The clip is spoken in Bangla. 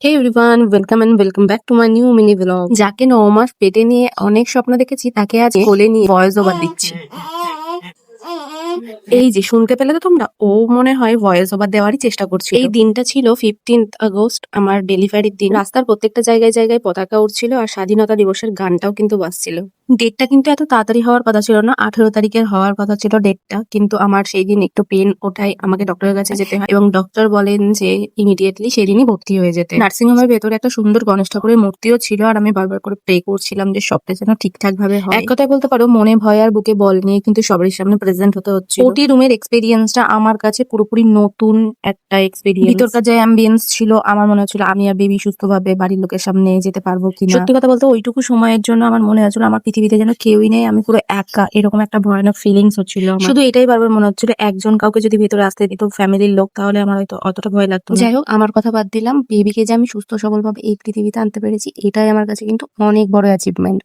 Hey everyone, welcome back to my new mini vlog. যাকে 9 মাস পেটে নিয়ে অনেক স্বপ্ন দেখেছি তাকে আজ কোলে নিয়ে ভয়েস ওভার দিচ্ছি। এই যে শুনতে পেলে তো তোমরা, ও মনে হয় ভয়েস ওভার দেওয়ারই চেষ্টা করছিল। এই দিনটা ছিল 15th আগস্ট, আমার ডেলিভারির দিন। রাস্তার প্রত্যেকটা জায়গায় জায়গায় পতাকা উঠছিল আর স্বাধীনতা দিবসের গানটাও কিন্তু বাজছিল। ডেটটা কিন্তু এত তাড়াতাড়ি হওয়ার কথা ছিল না, 18 তারিখের হওয়ার কথা ছিল ডেটটা, কিন্তু আমার সেই দিন একটু পেন ওঠায় আমাকে ডক্টরের কাছে যেতে হয় এবং ডক্টর বলেন যে ইমিডিয়েটলি সেদিনই ভর্তি হয়ে যেতে। নার্সিং হোমের ভেতরে একটা সুন্দর গণেশ ঠাকুরের মূর্তিও ছিল আর আমি বারবার করে প্রে করছিলাম যে সবটা যেন ঠিকঠাক ভাবে হয়। এক কথায় বলতে পারো মনে ভয় আর বুকে বল নিয়ে কিন্তু সবারই সামনে প্রেজেন্ট হতে হচ্ছে। ওটি রুমের এক্সপেরিয়েন্সটা আমার কাছে পুরোপুরি নতুন একটা এক্সপেরিয়েন্স। ভিতরকার যে অ্যাম্বিয়েন্স ছিল আমার মনে হচ্ছিল আমি আর বেবি সুস্থভাবে বাড়ির লোকের সামনে যেতে পারবো কিনা। সত্যি কথা বলতে ওইটুকু সময়ের জন্য আমার মনে হচ্ছিল আমার পৃথিবীতে যেন কেউই নেই, আমি পুরো একা, এরকম একটা ভয়ানক ফিলিংস হচ্ছিল আমার। শুধু এটাই বারবার মনে হচ্ছিল একজন কাউকে যদি ভেতরে আসতে দিত ফ্যামিলির লোক তাহলে আমার হয়তো অতটা ভয় লাগতো না। যাই হোক, আমার কথা বাদ দিলাম, বেবিকে যে আমি সুস্থ সবল ভাবে এই পৃথিবীতে আনতে পেরেছি এটাই আমার কাছে কিন্তু অনেক বড় অ্যাচিভমেন্ট।